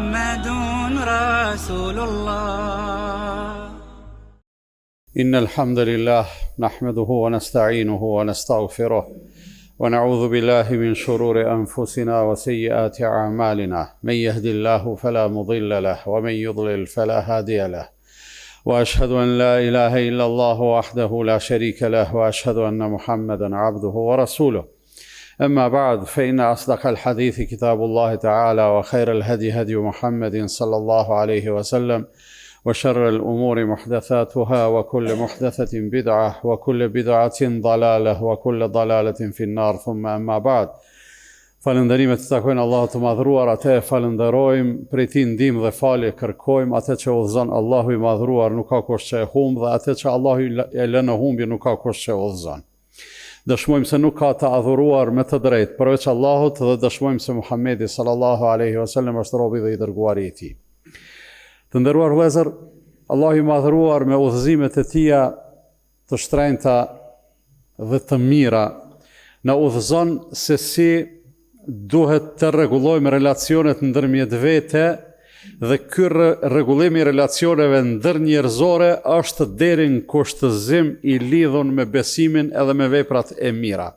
محمد رسول الله. إن الحمد لله نحمده ونستعينه ونستغفره ونعوذ بالله من شرور أنفسنا وسيئات أعمالنا، من يهد الله فلا مضل له ومن يضلل فلا هادي له، وأشهد أن لا إله إلا الله وحده لا شريك له، وأشهد أن محمدا عبده ورسوله. أما بعد، فإن أصدق الحديث كتاب الله تعالى، وخير الهدي هدي محمد صلى الله عليه وسلم، وشر الأمور محدثاتها، وكل محدثة بدعة، وكل بدعة ضلالة، وكل ضلالة في النار. ثم أما بعد. Falënderimet të takojnë Allahut të madhruar, atë e falenderojmë, prej tij ndihmë dhe falje kërkojmë, atë që udhëzon Allahu i madhruar nuk ka kush që e humb, dhe atë që Allahu e lë në humbje nuk ka kush që e udhëzon. Dëshmojmë se nuk ka të adhuruar me të drejtë përveç Allahut, dhe dëshmojmë se Muhamedi sallallahu alaihi wasallam është robi dhe i dërguari i tij. Të nderuar vëllezër, Allahu i madhruar me udhëzimet e tija të shtrenjta dhe të mira na udhëzon se si duhet të rregullojmë relacionet ndërmjet vete, dhe ky rregullim i relacioneve ndërnjerëzore është deri në kushtëzim i lidhur me besimin edhe me veprat e mira.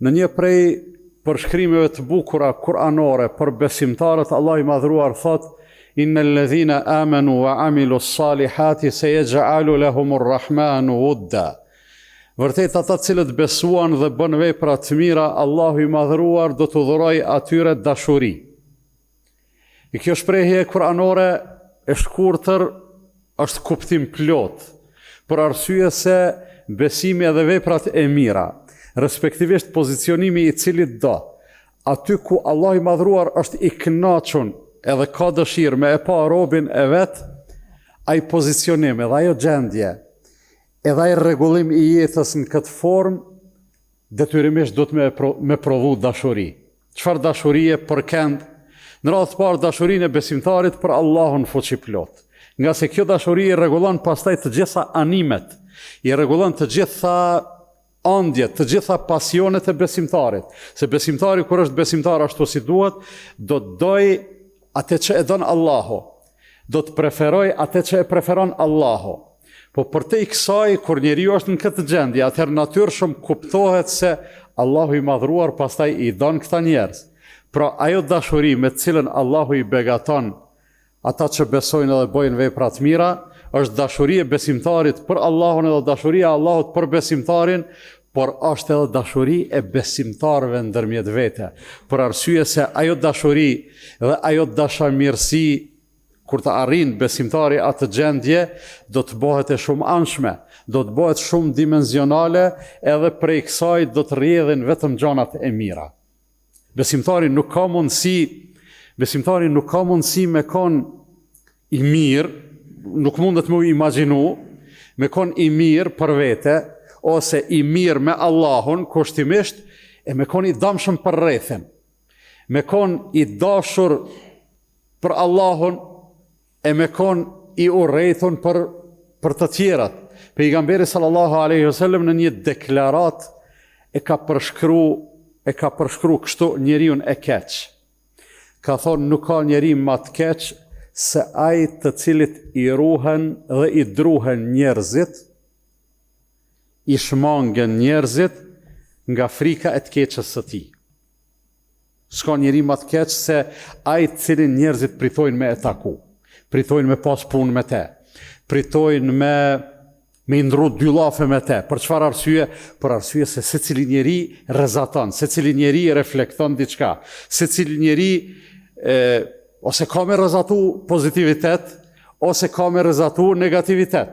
Në një prej përshkrimeve të bukura kuranore për besimtarët, Allah i madhruar thot: Innal ladhina amanu wa amilu s-salihati sayaj'alu lahumur rahmanu wudda. Vërtet ata cilët besuan dhe bën vepra të mira, Allahu i madhruar do t'u dhurojë atyre dashuri. I kjo shprehje kuranore e shkurtër është kuptim plot, për arsye se besimi edhe veprat e mira, respektivisht pozicionimi i cilit do, aty ku Allahu i madhruar është i kënaqur edhe ka dëshirë me e pa robin e vet, ai pozicionim edhe ajo gjendje, edhe ai rregullim i jetës në këtë formë, detyrimisht do të me provu dashuri. Çfarë dashurie përkend? Në radhë të parë dashurinë e besimtarit për Allahun fuqiplot. Nga se kjo dashuri i rregullon pastaj të gjitha animet, i rregullon të gjitha ëndjet, të gjitha pasionet e besimtarit. Se besimtari kur është besimtar ashtu si duhet, do të dojë atë që e don Allahu, do të preferoj atë që e preferon Allahu. Po për te i kësaj, kur njeriu është në këtë gjendje, atëherë natyrshëm kuptohet se Allahu i madhruar pastaj i don këta njerëz. Pra ajo dashuri me cilën Allahu i begaton ata që besojnë dhe bëjnë vepra të mira, është dashuria e besimtarit për Allahun edhe dashuria e Allahut për besimtarin, por është edhe dashuri e besimtarëve ndërmjet vete. Për arsye se ajo dashuri dhe ajo dashamirësi, kur të arrin besimtari atë gjendje, do të bëhet e shumë anshme, do të bëhet shumë dimensionale, edhe prej kësaj do të rrjedhin vetëm gjanat e mira. Besimtari nuk ka mundësi me kon i mirë, nuk mundet me u imagjinu, me kon i mirë për vete, ose i mirë me Allahun, kushtimisht, e me kon i damshëm për rrethin, me kon i dashur për Allahun, e me kon i urrejthun për të tjerat. Pejgamberi sallallahu alaihi wasallam në një deklarat e ka përshkru kështu njeriun e keq. Ka thonë, nuk ka njeri ma të keq se ai të cilit i ruhen dhe i druhen njerëzit, i shmangen njerëzit nga frika e të keqës së tij. S'ka njeri ma të keq se ai të cilin njerëzit pritojnë me e taku, pritojnë me pas punë me te, pritojnë me ndru dy llafe me te. Për çfarë arsye? Për arsye se secili njeri rrezaton, secili njeri reflekton diçka, secili njeri ose ka me rrezatu pozitivitet, ose ka me rrezatu negativitet.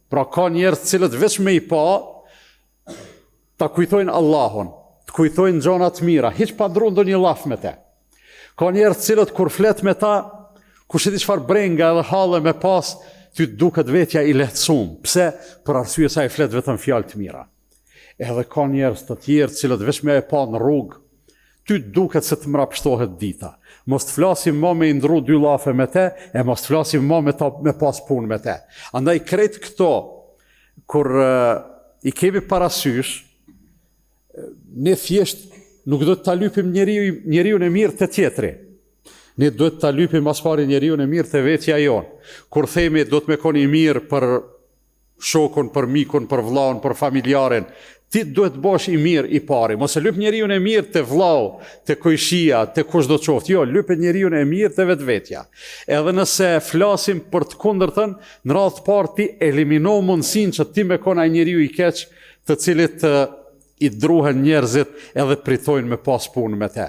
Pra ka njerëz të cilët veç me i pa, ta kujtojnë Allahun, të kujtojnë gjëra të mira, hiç pa ndru ndonjë llaf me te. Ka njerëz të cilët kur flet me ta, kush e di çfarë brenga edhe halle me pas, ty duket vetja i lehtësuar. Pse? Për arsye se ai flet vetëm fjalë të mira. Edhe ka njerëz të tjerë të cilët veç me e pa në rrugë, ty duket se të mrapshtohet dita. Mos të flasim më me i ndru dy llafe me te, e mos të flasim më me pas punë me te. Andaj krejt këto, kur i kemi parasysh, ne thjesht nuk do të ta lypim njeriun e mirë të tjetri. Ne duhet ta lypim mas pari njeriu e mirë te vetja jon. Kur themi do të me koni mirë për shokun, për mikun, për vllaun, për familjarin, ti duhet të bosh i mirë i pari. Mos e lyp njeriu e mirë te vllau, te kojshia, te kushdo qoftë. Jo, lyp njeriu e mirë te vetvetja. Edhe nëse flasim për të kundërtën, në radhë të parë ti elimino mundësinë që ti me kon ai njeriu i keq, të cilit i druhen njerëzit edhe pritojnë me pas punë me te.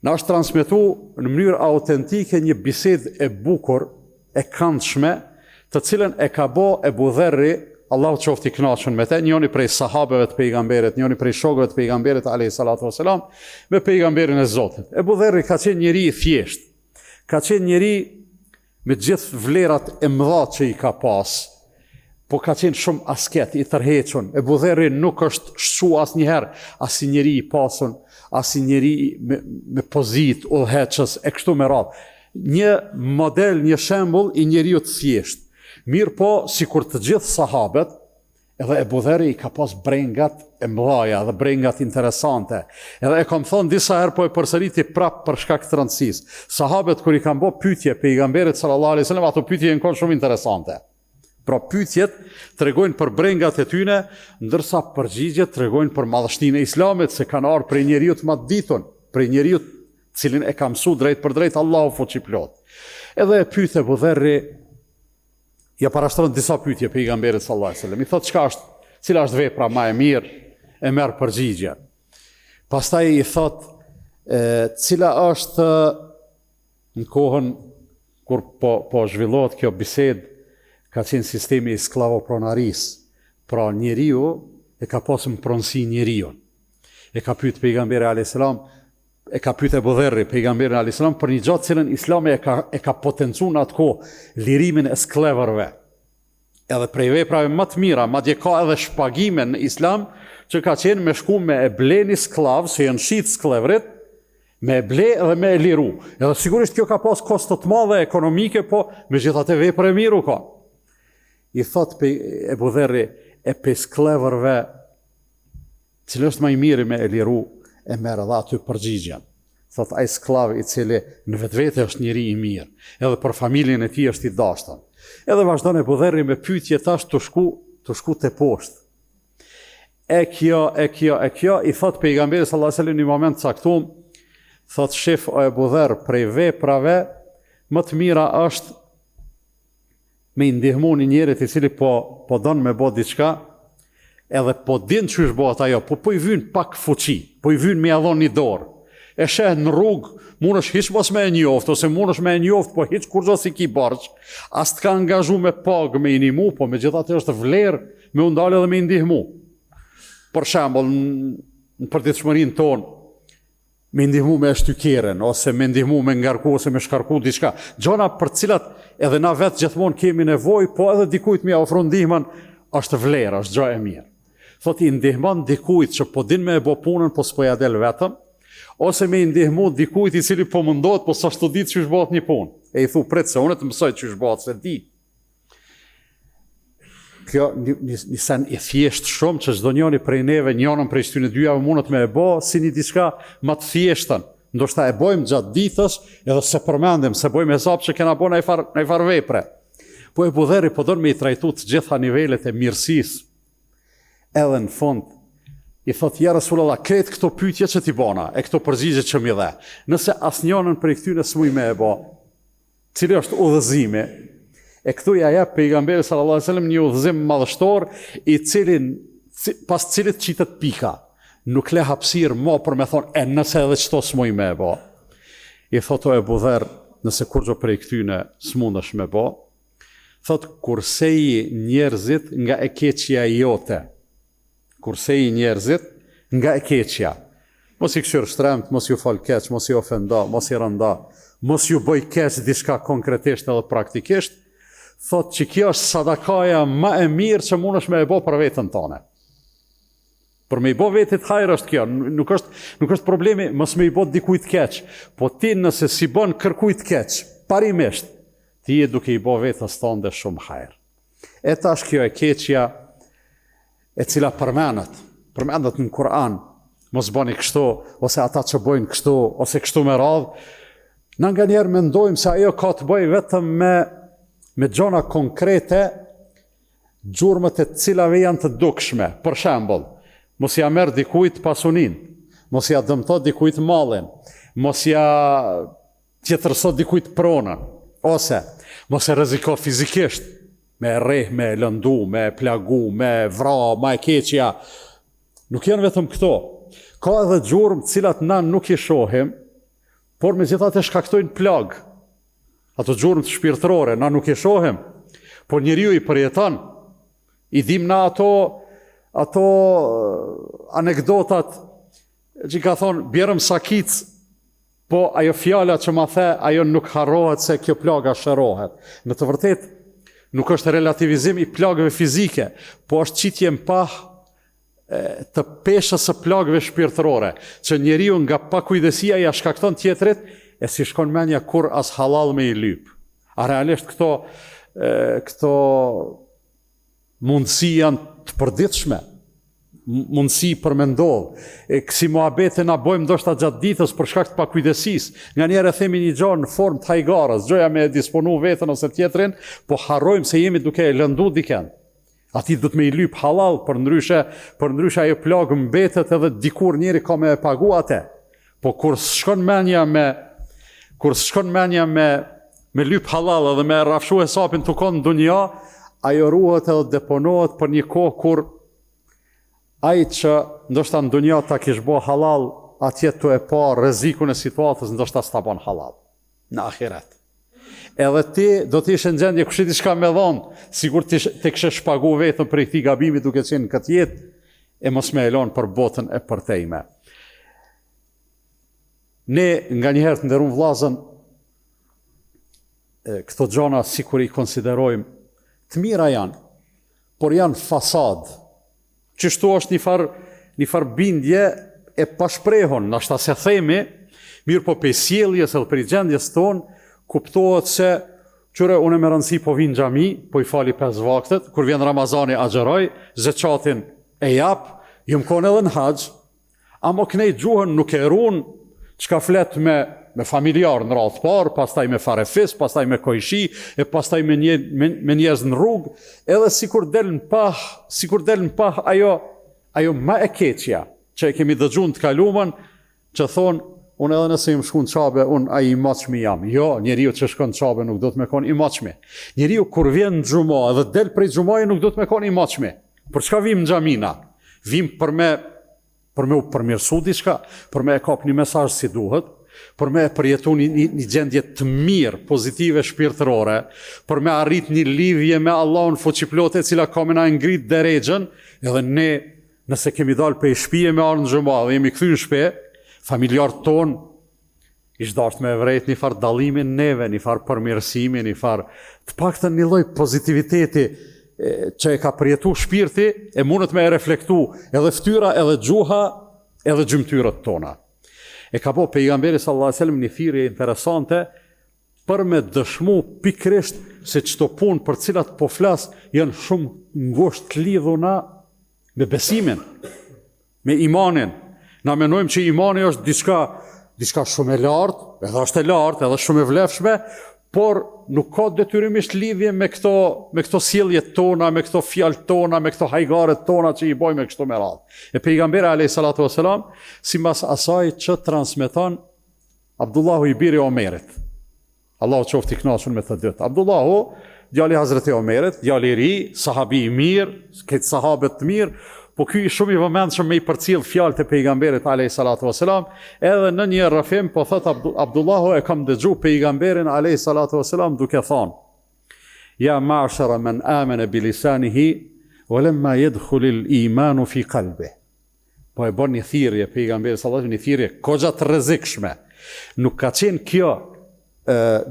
Na është transmetu në mënyrë autentike një bisedë e bukur, e këndshme, të cilën e ka bë Ebu Dherri, Allahu qoftë i kënaqur me te, njëri prej sahabeve të pejgamberit, njëri prej shokëve të pejgamberit alayhi salatu wasalam, me pejgamberin e Zotit. Ebu Dherri ka qenë njeri i thjesht, ka qenë njeri me gjithë vlerat e mëdha që i ka pas, po ka qenë shumë asket, i tërhequr. Ebu Dherri nuk është shqu asnjëherë, as si njeri i pasun, as si njeri me pozit, udhëheqës, e kështu me radhë. Një model, një shembull i njeriu të thjesht. Mirë po, si kur të gjithë sahabet, edhe Ebu Dherri i ka pas brengat e mdhaja dhe brengat interesante. Edhe e kam thonë disa herë, po e përsëriti prapë për shkak të rëndësisë. Sahabet kur i kanë bë pyetje pejgamberit sallallahu alaihi wasallam, ato pyetje janë shumë interesante. Pra pyetjet tregojnë për brengat e tyne, ndërsa përgjigjet tregojnë për madhështinë e Islamit, se kanë ardhur prej njeriu të madhditur, prej njeriu cilin e ka mësuar drejt për drejt Allahu fuqiplot. Edhe e pyet Ebu Dherri, ja parashtron disa pyetje pejgamberit sallallahu alaihi wasallam. I thot cila është vepra më e mirë, e merr përgjigje. Pastaj i thot cila është në kohën kur po zhvillohet kjo bisedë, ka qenë sistemi i sklavopronarisë. Pra njeriu e ka pasur pronësi njeriu. E ka pyet pejgamberi alayhis salam, e ka pyet Ebu Dherri pejgamberin alayhis salam për një gjatë cilën Islami e ka potencuar në atë kohë, lirimin e skleverëve. Edhe prej veprave më të mira, madje ka edhe shpagime në Islam që ka qenë me shku me e ble një sklav, se janë shit skleverit, me e ble edhe me e liru. Edhe sigurisht kjo ka pas kostot madhe ekonomike, po megjithatë vepër e miru ka. I thot Ebu Dherri, e pe skleverëve, cilë është më i miri me e liru, e merë edhe aty përgjigjen. Thot ai sklav i cili në vetvete është njeri i mirë, edhe për familjen e tij është i dashur. Edhe vazhdon Ebu Dherri me pyetje tash të shku te poshtë. E kjo, i thot pejgamberi sallallahu alajhi wasallam në një moment të caktuar, thot shef o Ebu Dherr, prej veprave më të mira është me i ndihmu një njerit i cili po don me bë diçka, edhe po din çysh bëhet ajo, po i vyn pak fuqi, po i vyn me ia dhon një dorë. E sheh në rrugë, mundesh hiç mos me e njoft, ose mundesh me e njoft, po hiç kurrë si ki barç, as të ka angazhu me pagë me i ndihmu, po megjithatë është vlerë me u ndalë edhe me i ndihmu. Për shembull, në përditshmërinë tonë, me ndihmu me shtykeren, ose me ndihmu me ngarku, ose me shkarku diçka. Gjona për cilat edhe na vetë gjithmonë kemi nevojë, po edhe dikujt me ofron ndihmën, është vlerë, është gjë e mirë. Thot i ndihmon dikujt që po din me e bë punën, po s'po ja del vetëm, ose me i ndihmu dikujt i cili po mundohet, po s'ashtu ditë çysh bëhet një punë. E i thu prit se unë të mësoj çysh bëhet, se di. Kjo një sen i thjesht shumë që çdo njëri prej neve, njënën prej këtyre dyjave mundet me e bë si një diçka më të thjeshtën. Ndoshta e bëjmë gjatë ditës, edhe se përmendim, se bëjmë hesap që kena bën ai far vepre. Po Ebu Dherri po don me i trajtu të gjitha nivelet e mirësisë. Edhe në fund i thot ja Rasulullah, këtë këto pyetje që ti bëna, e këto përgjigje që më dhe. Nëse asnjënën prej këtyre s'muj me e bë, cili është udhëzimi, e këtu ja jep pejgamberi sallallahu alajhi wasallam një udhëzim madhështor i cilin pas cilit qitet pika. Nuk le hapësirë më për me thonë e nëse edhe çto s'muj me e bë. I thotë Ebu Dherr, nëse kurrë prej këtyne s'mundesh me bë, thot kursej njerëzit nga e keqja jote. Kursej njerëzit nga e keqja. Mos i këshir shtremt, mos ju fal keq, mos i ofenda, mos i rënda, mos ju bëj keq diçka konkretisht edhe praktikisht. Thot që kjo është sadakaja më e mirë që mundesh me e bë për veten tënde. Për me i bë vetit hajër është kjo, nuk është problemi mos me i bë dikujt keq, po ti nëse si bën kërkujt keq, parimisht, ti je duke i bë vetes tënde shumë hajër. E tash kjo e keqja e cila përmendet në Kur'an, mos bëni kështu, ose ata që bojnë kështu, ose kështu me radhë. Na nga njerë mendojmë se ajo ka të bëjë vetëm me gjona konkrete, gjurmët e cilave janë të dukshme. Për shembull, mos ja merr dikujt pasunin, mos ja dëmto dikujt mallin, mos ja tjetërso dikujt pronën, ose mos e rreziko fizikisht, me rreh, me lëndu, me plagu, me vra, me keqja. Nuk janë vetëm këto. Ka edhe gjurmë cilat na nuk i shohim, por megjithatë shkaktojnë plag. Ato gjurmë shpirtërore na nuk i shohim, por njeriu i përjeton. I dim na ato anekdotat që ka thonë bjerëm sakic, po ajo fjala që ma the, ajo nuk harrohet se kjo plaga shërohet. Në të vërtet, nuk është relativizim i plagëve fizike, po është qitje mpah të peshës së plagëve shpirtërore, që njeriu nga pakujdesia ja shkakton tjetrit, e si shkon mendja kur as halal me i lyp. A realisht këto mundësi janë të përditshme, mundësi për me ndodhë. Kësi muhabete na bojmë ndoshta gjatë ditës për shkak të pakujdesisë. Nga njerë e themi një gjë në formë të hajgarës, gjoja me disponu veten ose tjetrin, po harrojmë se jemi duke e lëndu diken. Ati du të me i lyp halal, për ndryshe ajo plagë mbetet edhe dikur njeri ka me pagu atë. Po kur shkon menja me lyp halal edhe me rafshu hesapin të konë në dunja, ajo ruhet edhe deponohet për një kohë kur ai që ndoshta në dunja ta kish bo halal, atje të e pa rrezikun e situatës, ndoshta s'ta bon halal në ahiret. Edhe ti do të ishe në gjendje kush i shka me dhonë, sigur të kështë shpagu vetëm për i këtij gabimi duke qenë në këtë jetë, e mos me elon për botën e përtejme. Ne nga njëherë të nderuar vllazën, këto gjona sikur i konsiderojmë të mira janë, por janë fasad. Qështu është një far bindje e pashprehon, nashta se themi, mirë po pe sjelljes edhe për gjendjes tonë, kuptohet se qyre unë me rëndësi po vinë xhami, po i fali 5 vaktet, kur vjen Ramazani agjeroj, zeqatin e jap, jëm kone edhe në haxh, amo kënej gjuhën nuk e runë, çka flet me familjar në radhë parë, pastaj me farefis, pastaj me kojshi, e pastaj me njerëz në rrugë, edhe sikur del në pah ajo ma e keqja, që e kemi dëgjuar të kaluamën, që thonë, unë edhe nëse im shku në qabe, unë a i maqmi jam. Jo, njeriu që shkon në qabe nuk do të me konë i maqmi. Njeriu kur vjen në gjuma edhe del prej gjumaj nuk do të me konë i maqmi. Për çka vim në xhamina? Vim për me u përmirësu diçka, për me e kap një mesazh si duhet, për me e përjetu një gjendje të mirë, pozitive, shpirtërore, për me arrit një lidhje me Allahun fuqiplote, cila ka me na ngrit derexhen, edhe ne, nëse kemi dalë pe shtëpie me arë në xhuma dhe jemi kthy në shtëpi, familjarët tonë, ishtë dashtë me vrejt një farë dalimin neve, një farë përmirësimi, një farë të paktën një lloj pozitiviteti që e ka përjetu shpirti, e mundet me e reflektu edhe fytyra, edhe gjuha, edhe gjymtyrët tona. E ka po pejgamberi sallallahu alajhi wasallam një thirrje interesante për me dëshmu pikrisht se çto punë për cilat po flas janë shumë ngushtë të lidhuna me besimin, me imanin. Na menojmë që imani është diçka shumë e lartë, edhe është e lartë, edhe shumë e vlefshme, por nuk ka detyrimisht lidhje me këto sjelljet tona, me këto fjalët tona, me këto hajgaret tona që i bojmë kështu me radhë. E pejgamberi alayhi salatu wasalam, sipas asaj që transmeton Abdullahu i biri Omerit. Allahu qoftë i kënaqur me të dytë. Abdullahu, djali i Hazreti Omerit, djali i ri, sahabi i mirë, këtë sahabët të mirë, po ky shumë i vëmendshëm me i përcjell fjalët e pejgamberit alayhi salatu wasalam, edhe në një rrafim po thot Abdullahu e kam dëgju pejgamberin alayhi salatu wasalam duke thonë: Ja ma'shara man amana bi lisanihi wa lamma yadkhul al-iman fi qalbihi. Po e bën një thirrje pejgamberit sallallahu alaihi wasallam, një thirrje goxha të rrezikshme. Nuk ka qenë kjo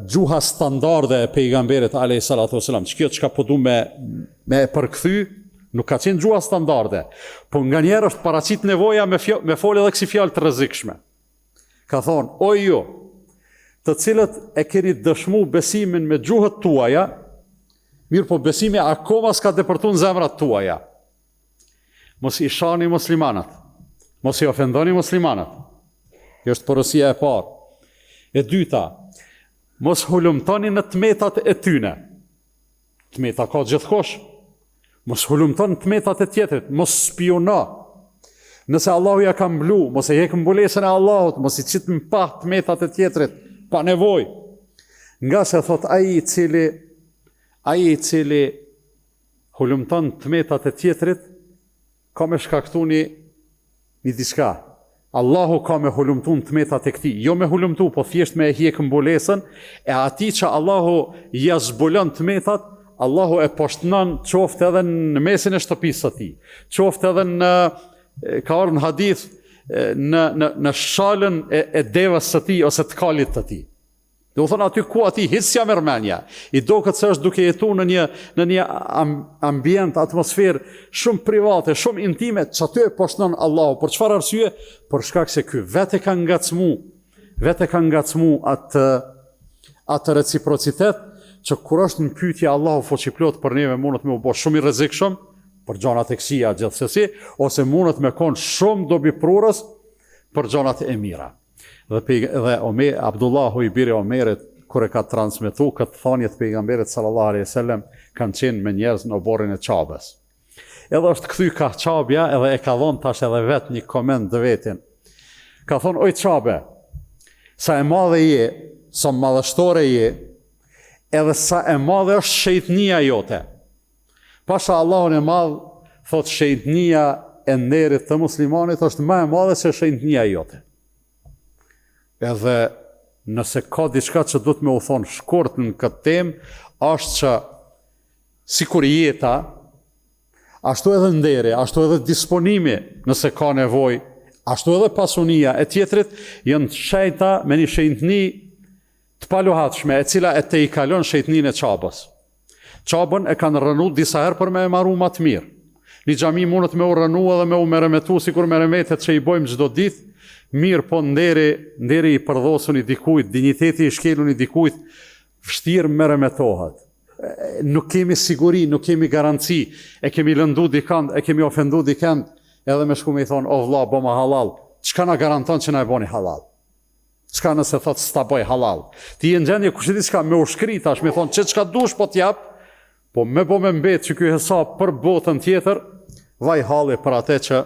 gjuha standarde e pejgamberit alayhi salatu wasalam, çka po du me përkthy. Nuk ka qenë gjuha standarde, po nga njerë është paraqit nevoja me folë edhe kësi fjalë të rrezikshme. Ka thonë, o ju, të cilët e keni dëshmu besimin me gjuhët tuaja, mirë po besimi akoma s'ka depërtu në zemrat tuaja. Mos i shani muslimanat, Mos i ofendoni muslimanët. Kjo është porosia e parë. E dyta, mos hulumtoni në tmetat e tyne. Tmeta ka gjithkosh. Mos hulumton tmetat e tjetrit, mos spiona. Nëse Allahu ja ka mblu, mos e hek mbulesën e Allahut, mos i qit më pa tmetat e tjetrit, pa nevojë. Nga se thot ai i cili hulumton tmetat e tjetrit, ka me shkaktu një diçka. Allahu ka me hulumtu në tmetat e këtij, jo me hulumtu, po thjesht me e hjek mbulesën, e ati që Allahu ja zbulon tmetat, Allahu e poshtnon qoftë edhe në mesin e shtëpisë së tij, qoftë edhe ka ardhur në hadith në shalën e devës së tij ose të kalit të tij. Do thonë aty ku ati hisja mërmenja, i do këtë se është duke jetu në një ambient, atmosferë shumë private, shumë intime, që aty e poshtnon Allahu. Për çfarë arsye? Për shkak se ky vetë ka ngacmu atë reciprocitet, që kur është në pyetje Allahu fuqiplot për neve mundet me u bë shumë i rrezikshëm, për gjonat e këqija gjithsesi, ose mundet me kon shumë dobiprurës për gjonat e mira. Dhe Abdullahu i biri Omerit, kur e ka transmetu këtë thënie të pejgamberit sallallahu alaihi wasallam, kanë qenë me njerëz në oborrin e Çabës. Edhe është kthy ka Çabja, edhe e ka dhënë tash edhe vet një koment të vetin. Ka thonë: "Oj Çabe, sa e madhe je, sa madhështore je, edhe sa e madhe është shejtnia jote." Pasha Allahun e madh, thot shejtnia e nderit të muslimanit është më e madhe se shejtnia jote. Edhe nëse ka diçka që do të me u thonë shkurt në këtë temë, është që sikur jeta, ashtu edhe nderi, ashtu edhe disponimi nëse ka nevojë, ashtu edhe pasunia e tjetrit, janë të shejta me një shejtni të paluhatshme, e cila e te i kalon shejtnin e Çabës. Çabën e kanë rënu disa herë për me e marru më të mirë. Një xhami mundet me u rënu edhe me u meremetu, sikur meremetet që i bojmë çdo ditë. Mirë, po nderi i përdhosun i dikujt, digniteti i shkelun i dikujt, vështirë meremetohet. Nuk kemi siguri, nuk kemi garanci, e kemi lëndu dikand, e kemi ofendu dikand, edhe me shku me i thonë: "O vlla, bo ma halal." Çka na garanton që na e boni halal? Çka nëse thot s'ta boj halal? Ti je në gjendje kush e di çka me u shkrit tash, me thonë çka dush po t'jap, po me mbet që ky hesab për botën tjetër, vaj halli për atë që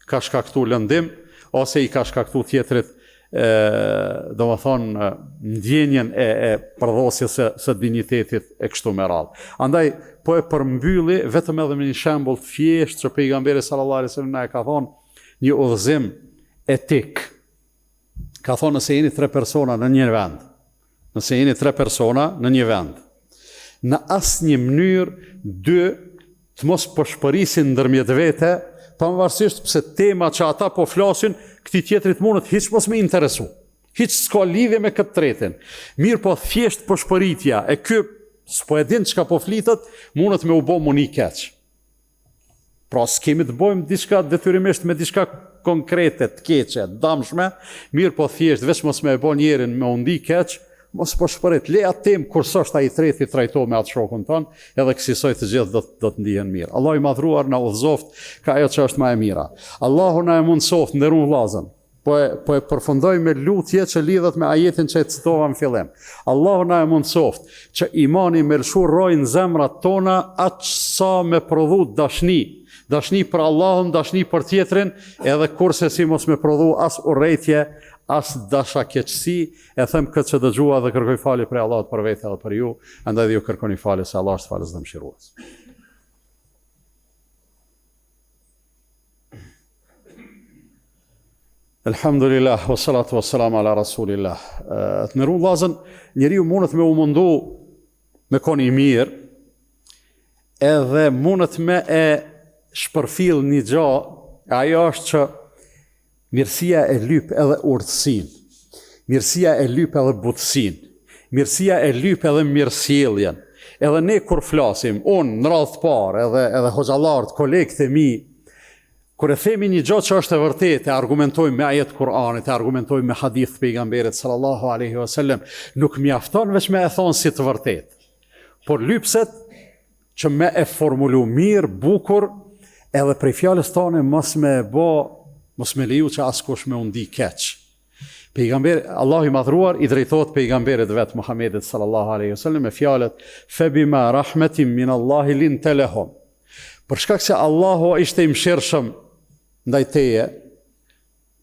ka shkaktu lëndim, ose i ka shkaktu tjetrit, do më thonë, ndjenjen e përdhosjes së dignitetit e kështu me radhë. Andaj, po e përmbylli, vetëm edhe me një shembull të thjeshtë që pejgamberi sallallahu alaihi wasallam na e ka thonë, një udhëzim etik. Ka thonë: nëse jeni 3 persona në një vend, në asnjë mënyrë 2 të mos përshpërisin ndërmjet vete, pavarësisht pse tema që ata po flasin, këtij tjetrit mundet hiç mos me interesu. Hiç s'ka lidhje me këtë tretin. Mirë, po thjesht përshpëritja e ky s'po e din çka po flitet, mundet me u bë muni keq. Pra s'kemi të bëjmë diçka detyrimisht me diçka konkrete, të keqe, dëmshme, mirë, po thjesht veç mos me e bë njerin me u ndi keq, mos po shpërit, le atë temë kur s'është ai treti trajto me atë shokun ton, edhe kësaj të gjithë do të ndihen mirë. Allahu i madhruar na udhëzoft ka ajo që është më e mira. Allahu na e mundsoft nderuar vllazën. Po e përfundoj me lutje që lidhet me ajetin që e citova në fillim. Allahu na e mundsoft që imani me lëshuroj në zemrat tona atë sa me prodhu dashni për Allahun, dashni për tjetrin, edhe kurse si mos me prodhu as urrejtje, as dasha keqësi. E them këtë që dëgjua dhe kërkoj falje prej Allahut për vete edhe për ju, andaj dhe ju kërkoni falje se Allah është falës dhe mëshirues. Elhamdulillah, wassalatu wassalamu ala rasulillah. Të nderuar vllazën, njeriu mundet me u mundu me kon i mirë, edhe mundet me e shpërfill një gjë, ajo është që mirësia e lyp edhe urtësinë, mirësia e lyp edhe butësinë, mirësia e lyp edhe mirësjelljen. Edhe ne kur flasim, unë në radhë të parë, edhe hoxhallarët, kolegët e mi, kur e themi një gjë që është e vërtetë, e argumentojmë me ajet Kur'anit, e argumentojmë me hadith të pejgamberit sallallahu alaihi wasallam, nuk mjafton veç me e thonë si të vërtetë. Por lypset që me e formulu mirë, bukur, edhe prej fjalës tonë mos me e bë Mos me leju që askush me u ndi keq. Pejgamberi, Allahu i madhruar i drejtohet pejgamberit vet Muhamedit sallallahu alaihi wasallam me fjalët febima rahmetin min Allahi linte lahum. Për shkak se Allahu ishte i mëshirshëm ndaj teje,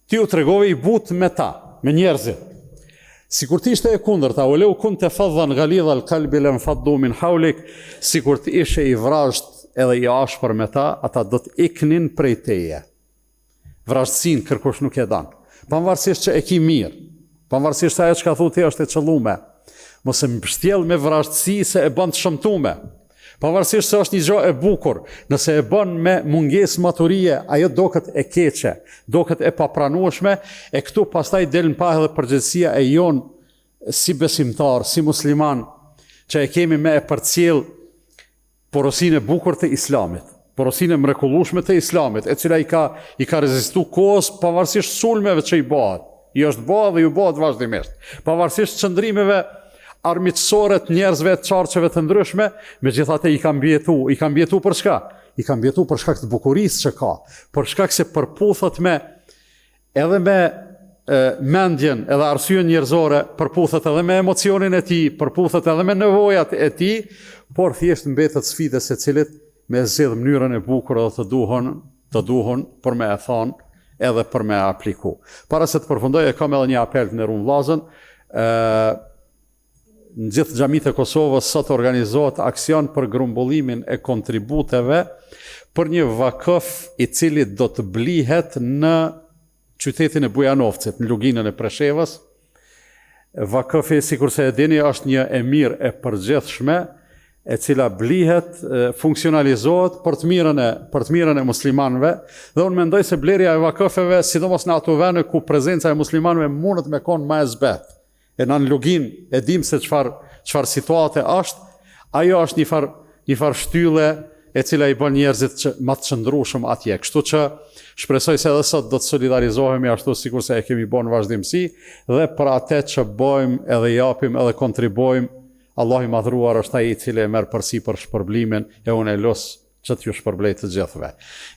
ti u tregove i butë me ta, me njerëzit. Sikur të ishte e kundërta, o leu kunte faddan ghalidha al-qalbi lam faddu min hawlik, sikur të ishe i vrazhët edhe i ashpër me ta, ata do të iknin prej teje. Vrazhtësinë kërkush nuk e dan. Pavarësisht që e ki mirë, pavarësisht ajo që ka thotë është e qëllume, mos e mbështjell me vrazhtësi se e bën të shëmtume. Pavarësisht se është një gjë e bukur, nëse e bën me mungesë maturie, ajo doket e keqe, doket e papranueshme, e këtu pastaj del në pa edhe përgjegjësia e jon si besimtar, si musliman, që e kemi me e përcjell porosinë e bukur të Islamit, porosinë e mrekullueshme të Islamit, e cila i ka rezistu kohës pavarësisht sulmeve që i bëhet. I është bëhet dhe ju bëhet vazhdimisht. Pavarësisht çndrimeve armiqësore të njerëzve të çarçeve të ndryshme, megjithatë i kanë mbijetu për çka? I kanë mbijetu për shkak të bukurisë që ka, për shkak se përputhet edhe me mendjen edhe arsyen njerëzore, përputhet edhe me emocionin e tij, përputhet edhe me nevojat e tij, por thjesht mbetet sfidë secilit me zgjedh mënyrën e bukur dhe të duhun për me e thonë edhe për me apliku. Para se të përfundoj, kam edhe një apel të nderuar vëllezër, në gjithë xhamitë e Kosovës sot organizohet aksion për grumbullimin e kontributeve për një vakëf i cili do të blihet në qytetin e Bujanovcit, në luginën e Preshevës. Vakëfi, sikurse e dini, është një emir e përgjithshme, e cila blihet, funksionalizohet për të mirën e muslimanëve, dhe unë mendoj se blerja e vakëfeve, sidomos në ato vende ku prezenca e muslimanëve mundet me kon më e zbet. E në lugin e dim se çfarë situate është, ajo është një farë shtylle e cila i bën njerëzit që më të qëndrueshëm atje. Kështu që shpresoj se edhe sot do të solidarizohemi ashtu sikur se e kemi bën vazhdimsi, dhe për atë që bëjmë edhe japim edhe kontribojmë, Allahu i madhruar është ai i cili e merr përsipër shpërblimin, e unë e los që t'ju shpërblej të gjithëve.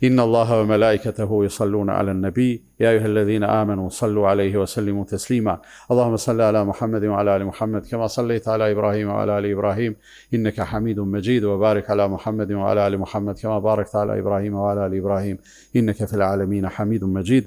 Inna Allaha wa malaikatahu yusalluna ala an-nabi ya ayyuhalladhina amanu sallu alayhi wa sallimu taslima. Allahumma salli ala Muhammadin wa ala ali Muhammad kama sallaita ala Ibrahim wa ala ali Ibrahim innaka Hamidum Majid, wa barik ala Muhammadin wa ala ali Muhammad kama barakta ala Ibrahim wa ala ali Ibrahim innaka fil alamin Hamidum Majid.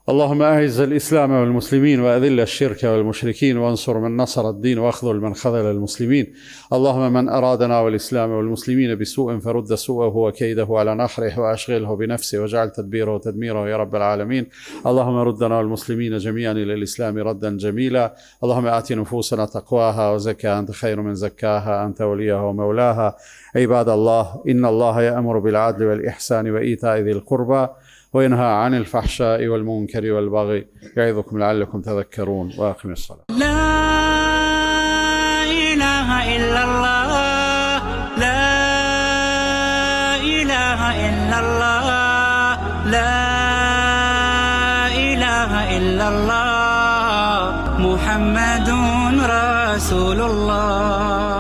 اللهم أعز الإسلام والمسلمين وأذل الشرك والمشركين وانصر من نصر الدين واخذل من خذل المسلمين. اللهم من أرادنا والإسلام والمسلمين بسوء فرد سوءه وكيده على نحره وأشغله بنفسه واجعل تدبيره تدميره يا رب العالمين. اللهم ردنا والمسلمين جميعا إلى الإسلام ردا جميلا. اللهم آت نفوسنا تقواها وزكها أنت خير من زكاها أنت وليها ومولاها. عباد الله، إن الله يأمر بالعدل والإحسان وإيتاء ذي القربى وينهى عن الفحشاء والمنكر والبغي يعظكم لعلكم تذكرون. وأقم الصلاة. لا إله إلا الله، لا إله إلا الله، لا إله إلا الله، محمد رسول الله.